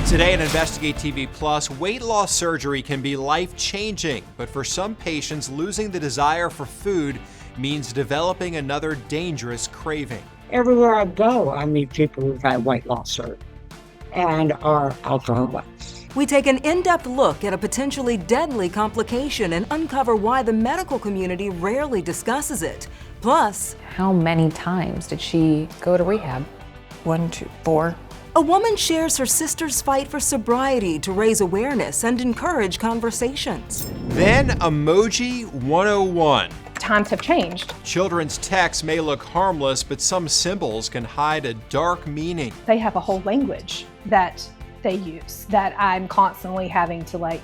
Today at Investigate TV Plus, weight loss surgery can be life-changing, but for some patients, losing the desire for food means developing another dangerous craving. Everywhere I go, I meet people who've had weight loss surgery and are alcoholics. We take an in-depth look at a potentially deadly complication and uncover why the medical community rarely discusses it. Plus, how many times did she go to rehab? 1, 2, 4. A woman shares her sister's fight for sobriety to raise awareness and encourage conversations. Then Emoji 101. Times have changed. Children's texts may look harmless, but some symbols can hide a dark meaning. They have a whole language that they use that I'm constantly having to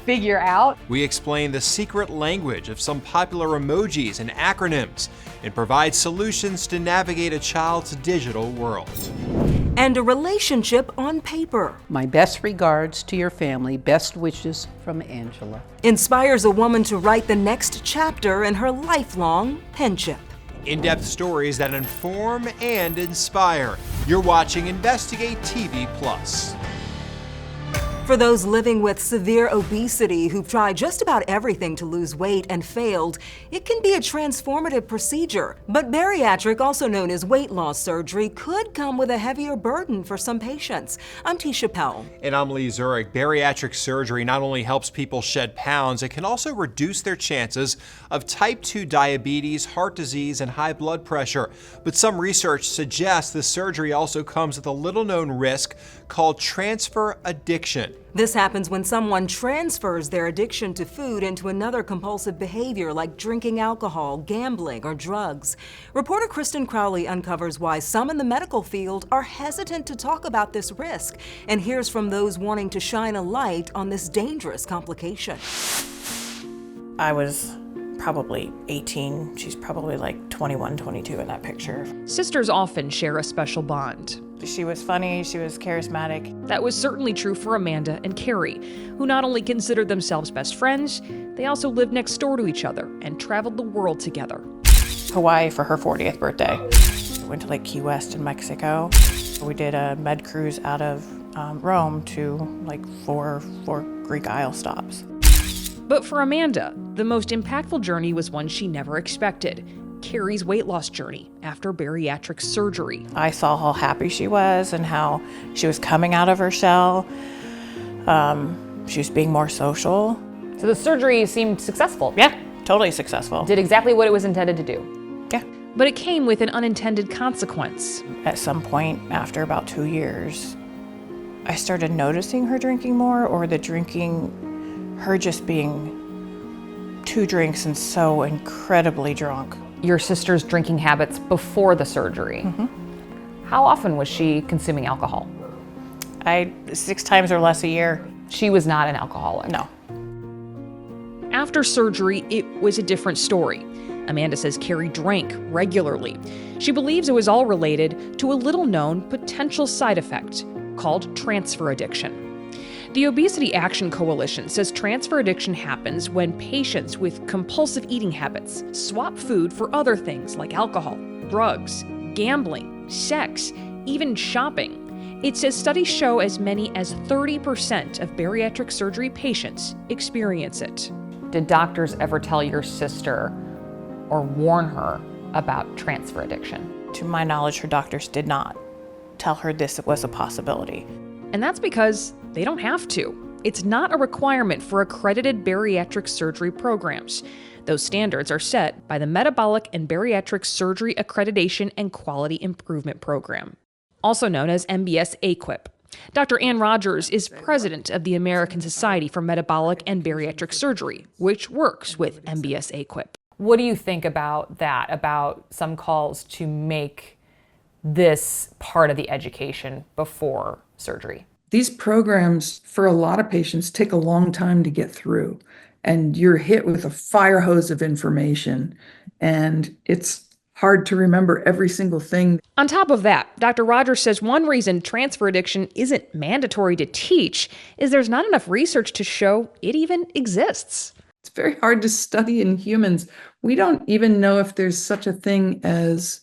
figure out. We explain the secret language of some popular emojis and acronyms and provide solutions to navigate a child's digital world. And a relationship on paper. My best regards to your family. Best wishes from Angela. Inspires a woman to write the next chapter in her lifelong penship. In-depth stories that inform and inspire. You're watching Investigate TV Plus. For those living with severe obesity who've tried just about everything to lose weight and failed, it can be a transformative procedure. But bariatric, also known as weight loss surgery, could come with a heavier burden for some patients. I'm Tisha Powell. And I'm Lee Zurich. Bariatric surgery not only helps people shed pounds, it can also reduce their chances of type 2 diabetes, heart disease, and high blood pressure. But some research suggests the surgery also comes with a little-known risk called transfer addiction. This happens when someone transfers their addiction to food into another compulsive behavior like drinking alcohol, gambling, or drugs. Reporter Kristen Crowley uncovers why some in the medical field are hesitant to talk about this risk and hears from those wanting to shine a light on this dangerous complication. I was probably 18. She's probably 21, 22 in that picture. Sisters often share a special bond. She was funny, she was charismatic. That was certainly true for Amanda and Carrie, who not only considered themselves best friends, they also lived next door to each other and traveled the world together. Hawaii for her 40th birthday. We went to Key West in Mexico. We did a med cruise out of Rome to four Greek Isle stops. But for Amanda, the most impactful journey was one she never expected. Carrie's weight loss journey after bariatric surgery. I saw how happy she was and how she was coming out of her shell. She was being more social. So the surgery seemed successful. Yeah, totally successful. Did exactly what it was intended to do. Yeah. But it came with an unintended consequence. At some point, after about 2 years, I started noticing her drinking more, or the drinking, her just being 2 drinks and so incredibly drunk. Your sister's drinking habits before the surgery. Mm-hmm. How often was she consuming alcohol? 6 times or less a year. She was not an alcoholic. No. After surgery, it was a different story. Amanda says Carrie drank regularly. She believes it was all related to a little-known potential side effect called transfer addiction. The Obesity Action Coalition says transfer addiction happens when patients with compulsive eating habits swap food for other things like alcohol, drugs, gambling, sex, even shopping. It says studies show as many as 30% of bariatric surgery patients experience it. Did doctors ever tell your sister or warn her about transfer addiction? To my knowledge, her doctors did not tell her this was a possibility. And that's because they don't have to. It's not a requirement for accredited bariatric surgery programs. Those standards are set by the Metabolic and Bariatric Surgery Accreditation and Quality Improvement Program, also known as MBS-AQIP. Dr. Ann Rogers is president of the American Society for Metabolic and Bariatric Surgery, which works with MBS-AQIP. What do you think about that, about some calls to make this part of the education before surgery? These programs, for a lot of patients, take a long time to get through. And you're hit with a fire hose of information. And it's hard to remember every single thing. On top of that, Dr. Rogers says one reason transfer addiction isn't mandatory to teach is there's not enough research to show it even exists. It's very hard to study in humans. We don't even know if there's such a thing as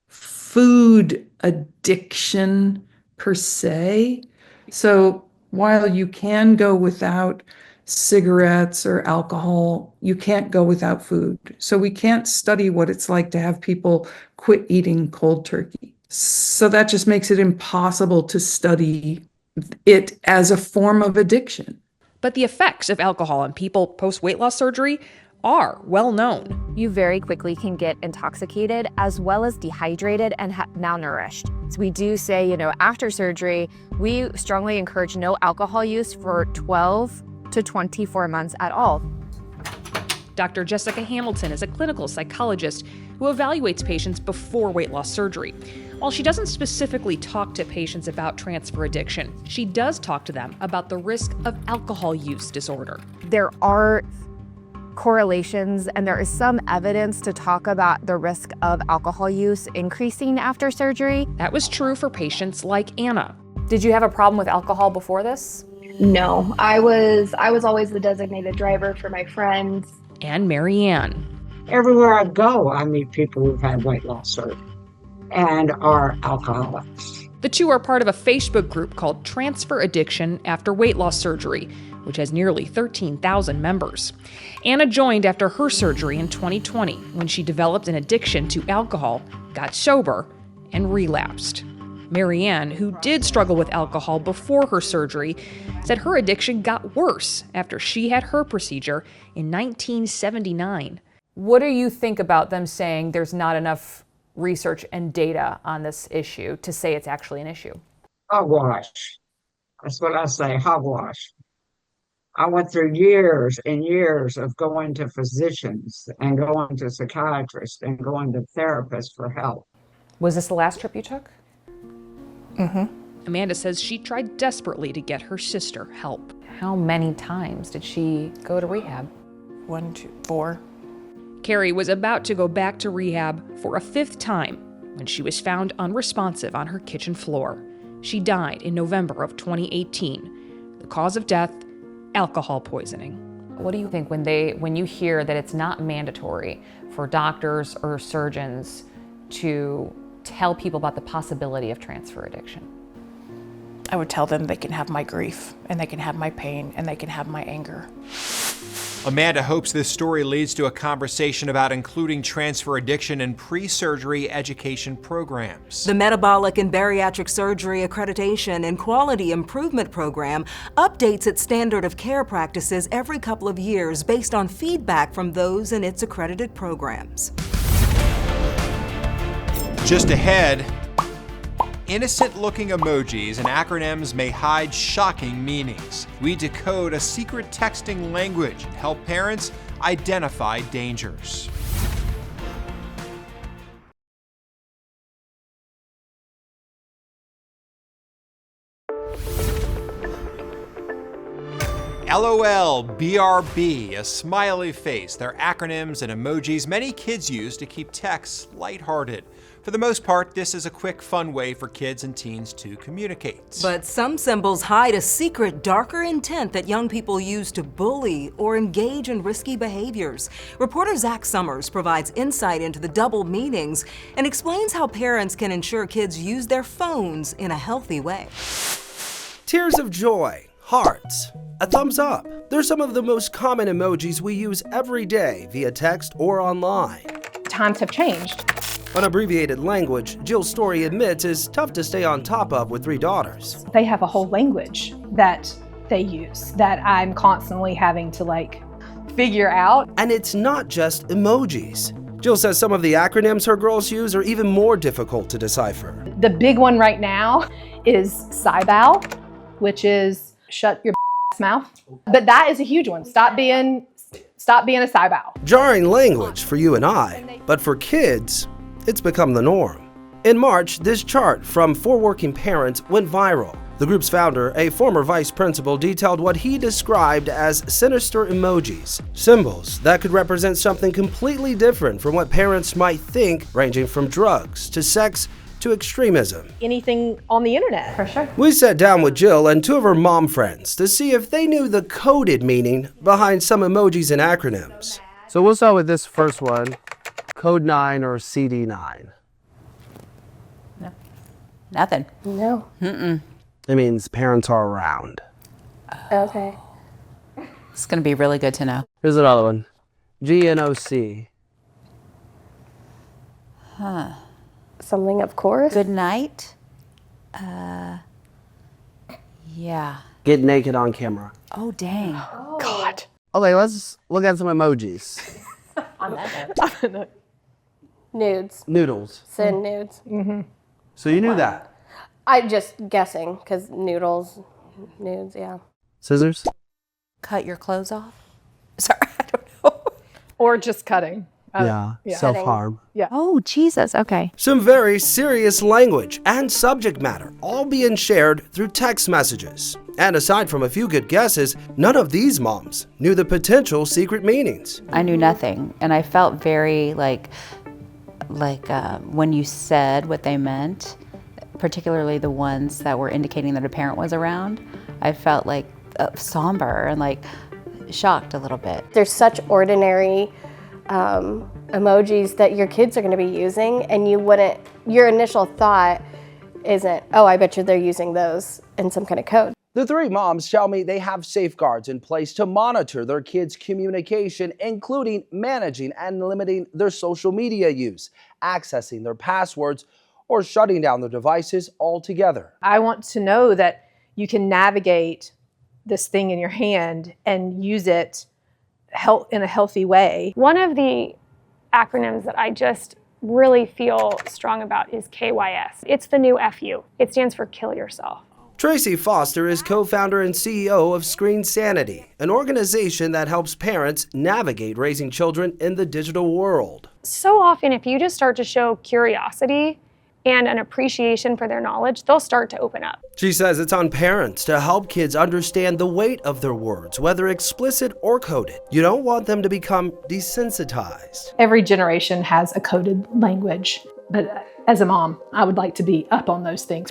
food addiction per se. So while you can go without cigarettes or alcohol, you can't go without food. So we can't study what it's like to have people quit eating cold turkey. So that just makes it impossible to study it as a form of addiction. But the effects of alcohol on people post-weight loss surgery are well known. You very quickly can get intoxicated as well as dehydrated and malnourished. So we do say, after surgery, we strongly encourage no alcohol use for 12 to 24 months at all. Dr. Jessica Hamilton is a clinical psychologist who evaluates patients before weight loss surgery. While she doesn't specifically talk to patients about transfer addiction, she does talk to them about the risk of alcohol use disorder. There are correlations and there is some evidence to talk about the risk of alcohol use increasing after surgery. That was true for patients like Anna. Did you have a problem with alcohol before this? No, I was always the designated driver for my friends. And Marianne. Everywhere I go, I meet people who've had weight loss surgery and are alcoholics. The two are part of a Facebook group called Transfer Addiction After Weight Loss Surgery, which has nearly 13,000 members. Anna joined after her surgery in 2020 when she developed an addiction to alcohol, got sober, and relapsed. Marianne, who did struggle with alcohol before her surgery, said her addiction got worse after she had her procedure in 1979. What do you think about them saying there's not enough research and data on this issue to say it's actually an issue? Hogwash. That's what I say, hogwash. I went through years and years of going to physicians and going to psychiatrists and going to therapists for help. Was this the last trip you took? Amanda says she tried desperately to get her sister help. How many times did she go to rehab? 1, 2, 4. Carrie was about to go back to rehab for a 5th time when she was found unresponsive on her kitchen floor. She died in November of 2018. The cause of death, alcohol poisoning. What do you think when you hear that it's not mandatory for doctors or surgeons to tell people about the possibility of transfer addiction? I would tell them they can have my grief, and they can have my pain, and they can have my anger. Amanda hopes this story leads to a conversation about including transfer addiction in pre-surgery education programs. The Metabolic and Bariatric Surgery Accreditation and Quality Improvement Program updates its standard of care practices every couple of years based on feedback from those in its accredited programs. Just ahead, innocent-looking emojis and acronyms may hide shocking meanings. We decode a secret texting language and help parents identify dangers. LOL, BRB, a smiley face. They're acronyms and emojis many kids use to keep texts lighthearted. For the most part, this is a quick, fun way for kids and teens to communicate. But some symbols hide a secret, darker intent that young people use to bully or engage in risky behaviors. Reporter Zach Summers provides insight into the double meanings and explains how parents can ensure kids use their phones in a healthy way. Tears of joy, hearts, a thumbs up. They're some of the most common emojis we use every day via text or online. Times have changed. An abbreviated language, Jill's story admits, is tough to stay on top of with 3 daughters. They have a whole language that they use that I'm constantly having to figure out. And it's not just emojis. Jill says some of the acronyms her girls use are even more difficult to decipher. The big one right now is SIBOW, which is shut your mouth. But that is a huge one. Stop being a SIBOW. Jarring language for you and I, but for kids, it's become the norm. In March, this chart from 4 Working Parents went viral. The group's founder, a former vice principal, detailed what he described as sinister emojis, symbols that could represent something completely different from what parents might think, ranging from drugs to sex to extremism. Anything on the internet. For sure. We sat down with Jill and 2 of her mom friends to see if they knew the coded meaning behind some emojis and acronyms. So we'll start with this first one, Code 9 or CD9. No. Nothing. No. It means parents are around. Okay. It's going to be really good to know. Here's another one. GNOC. Huh. Something, of course. Good night. Yeah. Get naked on camera. Oh, dang. God. Okay, let's look at some emojis. On that note. Nudes. Noodles. Send nudes. So you knew that. I'm just guessing because nudes, yeah. Scissors. Cut your clothes off? Sorry, I don't know. Or just cutting. Yeah, self-harm. Yeah. Oh, Jesus. Okay. Some very serious language and subject matter all being shared through text messages. And aside from a few good guesses, none of these moms knew the potential secret meanings. I knew nothing, and I felt very like when you said what they meant, particularly the ones that were indicating that a parent was around, I felt like somber and like shocked a little bit. There's such ordinary emojis that your kids are going to be using, and your initial thought isn't, oh, I bet you they're using those in some kind of code. The three moms tell me they have safeguards in place to monitor their kids' communication, including managing and limiting their social media use, accessing their passwords, or shutting down their devices altogether. I want to know that you can navigate this thing in your hand and use it in a healthy way. One of the acronyms that I just really feel strong about is KYS. It's the new FU. It stands for kill yourself. Tracy Foster is co-founder and CEO of Screen Sanity, an organization that helps parents navigate raising children in the digital world. So often, if you just start to show curiosity and an appreciation for their knowledge, they'll start to open up. She says it's on parents to help kids understand the weight of their words, whether explicit or coded. You don't want them to become desensitized. Every generation has a coded language, but as a mom, I would like to be up on those things.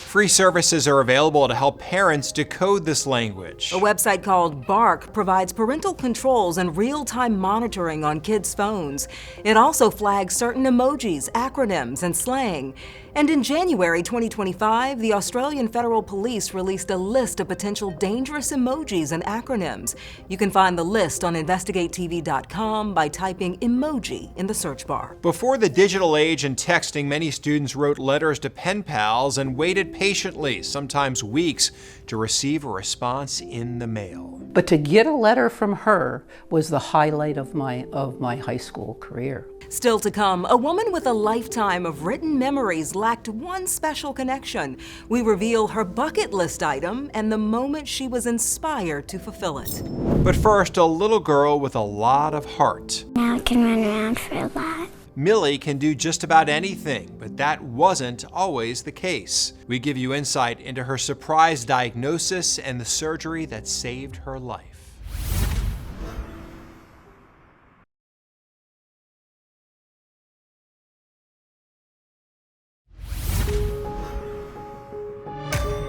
Free services are available to help parents decode this language. A website called Bark provides parental controls and real-time monitoring on kids' phones. It also flags certain emojis, acronyms, and slang. And in January 2025, the Australian Federal Police released a list of potential dangerous emojis and acronyms. You can find the list on InvestigateTV.com by typing emoji in the search bar. Before the digital age and texting, many students wrote letters to pen pals and waited patiently, sometimes weeks, to receive a response in the mail. But to get a letter from her was the highlight of my high school career. Still to come, a woman with a lifetime of written memories lacked one special connection. We reveal her bucket list item and the moment she was inspired to fulfill it. But first, a little girl with a lot of heart. Now I can run around for a lot. Millie can do just about anything, but that wasn't always the case. We give you insight into her surprise diagnosis and the surgery that saved her life.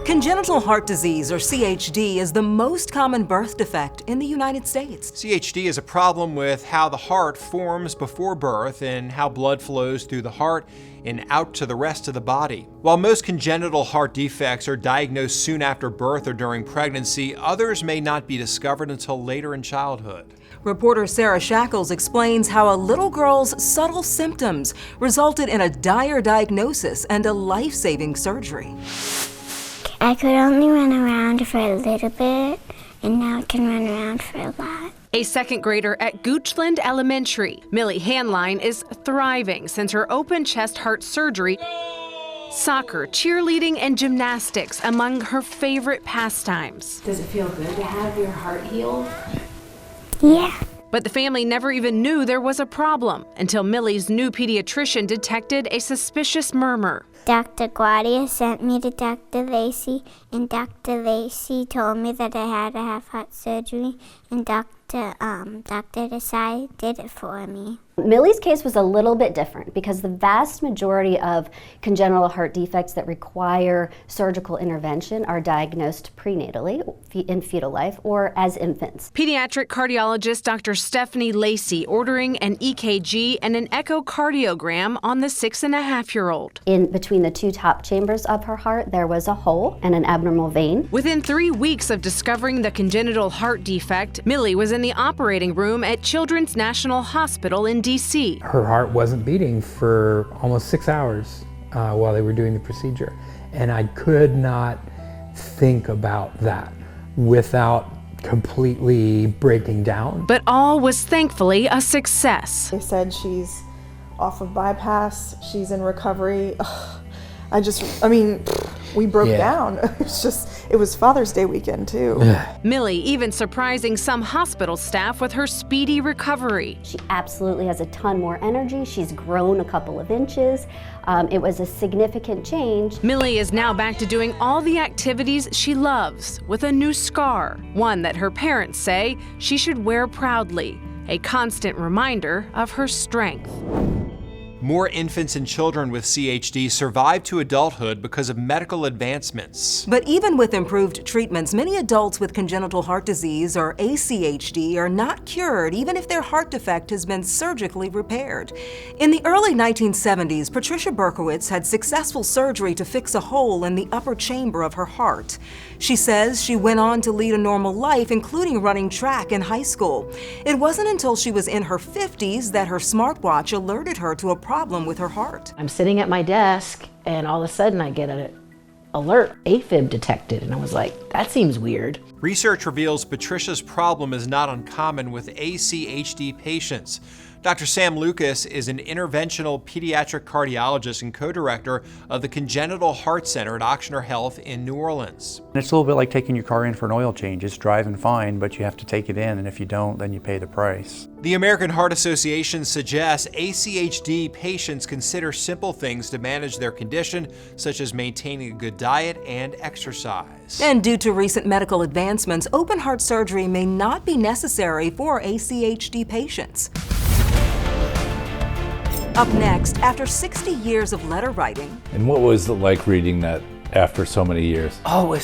Congenital heart disease, or CHD, is the most common birth defect in the United States. CHD is a problem with how the heart forms before birth and how blood flows through the heart and out to the rest of the body. While most congenital heart defects are diagnosed soon after birth or during pregnancy, others may not be discovered until later in childhood. Reporter Sarah Shackles explains how a little girl's subtle symptoms resulted in a dire diagnosis and a life-saving surgery. I could only run around for a little bit, and now I can run around for a lot. A second grader at Goochland Elementary, Millie Handline is thriving since her open chest heart surgery. Soccer, cheerleading, and gymnastics among her favorite pastimes. Does it feel good to have your heart healed? Yeah. But the family never even knew there was a problem until Millie's new pediatrician detected a suspicious murmur. Dr. Guardia sent me to Dr. Lacey, and Dr. Lacey told me that I had to have heart surgery, and Dr. Desai did it for me. Millie's case was a little bit different because the vast majority of congenital heart defects that require surgical intervention are diagnosed prenatally in fetal life or as infants. Pediatric cardiologist Dr. Stephanie Lacey ordering an EKG and an echocardiogram on the 6.5-year-old. In between the two top chambers of her heart, there was a hole and an abnormal vein. Within 3 weeks of discovering the congenital heart defect, Millie was in the operating room at Children's National Hospital in D.C. Her heart wasn't beating for almost 6 hours while they were doing the procedure. And I could not think about that without completely breaking down. But all was thankfully a success. They said she's off of bypass, she's in recovery. We broke down. It was Father's Day weekend too. Millie even surprising some hospital staff with her speedy recovery. She absolutely has a ton more energy. She's grown a couple of inches. It was a significant change. Millie is now back to doing all the activities she loves with a new scar, one that her parents say she should wear proudly, a constant reminder of her strength. More infants and children with CHD survive to adulthood because of medical advancements. But even with improved treatments, many adults with congenital heart disease or ACHD are not cured even if their heart defect has been surgically repaired. In the early 1970s, Patricia Berkowitz had successful surgery to fix a hole in the upper chamber of her heart. She says she went on to lead a normal life, including running track in high school. It wasn't until she was in her 50s that her smartwatch alerted her to a problem with her heart. I'm sitting at my desk and all of a sudden I get an alert, AFib detected, and I was like, that seems weird. Research reveals Patricia's problem is not uncommon with ACHD patients. Dr. Sam Lucas is an interventional pediatric cardiologist and co-director of the Congenital Heart Center at Ochsner Health in New Orleans. It's a little bit like taking your car in for an oil change. It's driving fine, but you have to take it in, and if you don't, then you pay the price. The American Heart Association suggests ACHD patients consider simple things to manage their condition, such as maintaining a good diet and exercise. And due to recent medical advancements, open heart surgery may not be necessary for ACHD patients. Up next, after 60 years of letter writing. And what was it like reading that after so many years? Oh,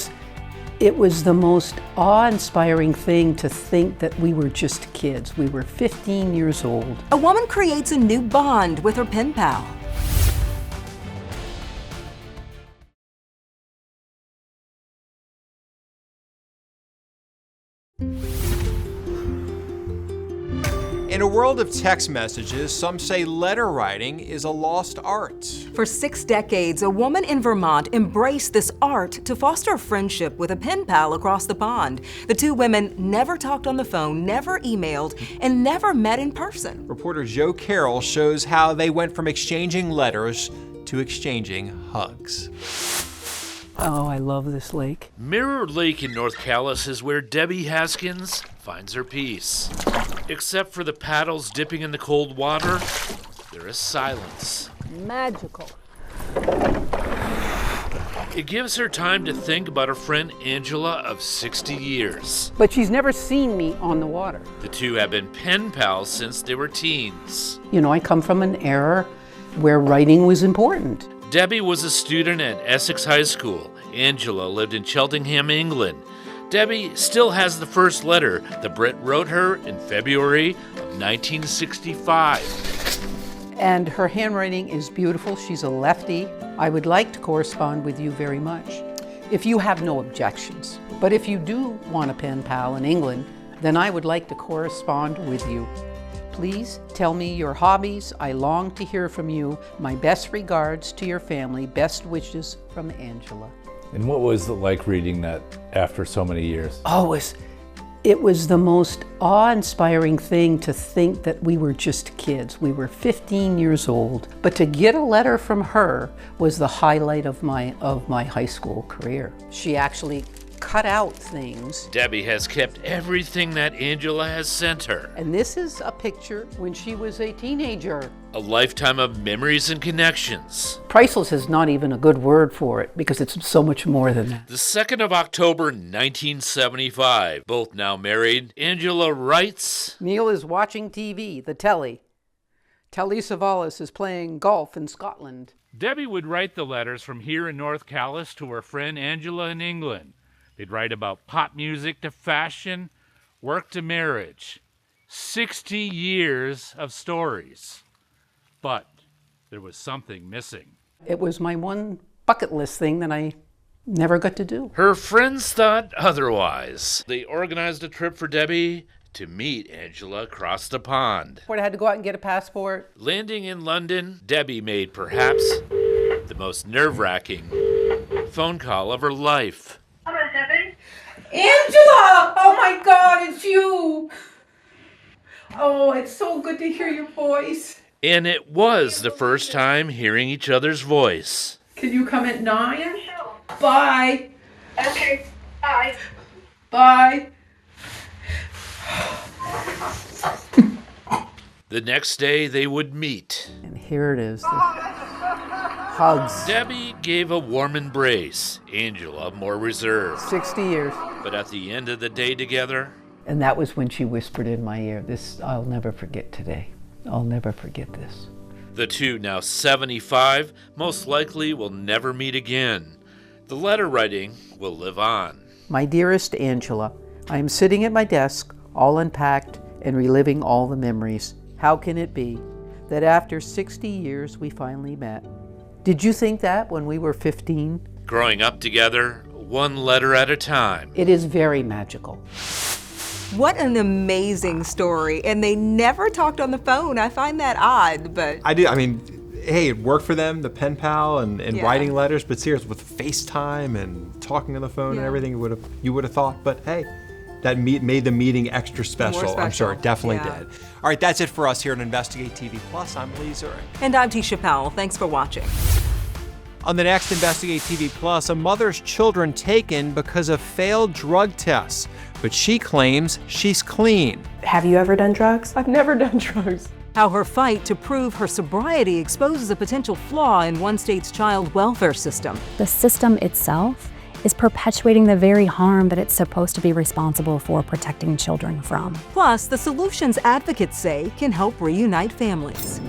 it was the most awe-inspiring thing to think that we were just kids. We were 15 years old. A woman creates a new bond with her pen pal. In a world of text messages, some say letter writing is a lost art. For 6 decades, a woman in Vermont embraced this art to foster a friendship with a pen pal across the pond. The two women never talked on the phone, never emailed, and never met in person. Reporter Joe Carroll shows how they went from exchanging letters to exchanging hugs. Oh, I love this lake. Mirror Lake in North Calais is where Debbie Haskins finds her peace. Except for the paddles dipping in the cold water, there is silence. Magical. It gives her time to think about her friend Angela of 60 years. But she's never seen me on the water. The two have been pen pals since they were teens. You know, I come from an era where writing was important. Debbie was a student at Essex High School. Angela lived in Cheltenham, England. Debbie still has the first letter that Brett wrote her in February of 1965. And her handwriting is beautiful. She's a lefty. I would like to correspond with you very much, if you have no objections. But if you do want a pen pal in England, then I would like to correspond with you. Please tell me your hobbies. I long to hear from you. My best regards to your family. Best wishes from Angela. And what was it like reading that after so many years? Oh, it was the most awe-inspiring thing to think that we were just kids. We were 15 years old. But to get a letter from her was the highlight of my high school career. She actually cut out things. Debbie has kept everything that Angela has sent her. And this is a picture when she was a teenager. A lifetime of memories and connections. Priceless is not even a good word for it because it's so much more than that. The 2nd of October, 1975. Both now married. Angela writes, Neil is watching TV, the telly. Kelly Savalas is playing golf in Scotland. Debbie would write the letters from here in North Calais to her friend Angela in England. They'd write about pop music to fashion, work to marriage. 60 years of stories. But there was something missing. It was my one bucket list thing that I never got to do. Her friends thought otherwise. They organized a trip for Debbie to meet Angela across the pond. I had to go out and get a passport. Landing in London, Debbie made perhaps the most nerve-wracking phone call of her life. Hello, Debbie. Angela! Oh my God, it's you! Oh, it's so good to hear your voice. And it was the first time hearing each other's voice. Can you come at 9? Yeah, sure. Bye. Okay, bye. Bye. The next day they would meet. And here it is, the hugs. Debbie gave a warm embrace, Angela more reserved. 60 years. But at the end of the day together... And that was when she whispered in my ear, "This I'll never forget today. I'll never forget this." The two, now 75, most likely will never meet again. The letter writing will live on. My dearest Angela, I am sitting at my desk, all unpacked and reliving all the memories. How can it be that after 60 years we finally met? Did you think that when we were 15? Growing up together, one letter at a time. It is very magical. What an amazing story. And they never talked on the phone. I find that odd, but... I do. I mean, hey, it worked for them, the pen pal and writing letters, but seriously, with FaceTime and talking on the phone and everything, you would have thought, but hey, that made the meeting extra special. I'm sure it definitely did. All right, that's it for us here at Investigate TV Plus. I'm Lee Zurich. And I'm Tisha Powell. Thanks for watching. On the next Investigate TV Plus, a mother's children taken because of failed drug tests, but she claims she's clean. Have you ever done drugs? I've never done drugs. How her fight to prove her sobriety exposes a potential flaw in one state's child welfare system. The system itself is perpetuating the very harm that it's supposed to be responsible for protecting children from. Plus, the solutions advocates say can help reunite families.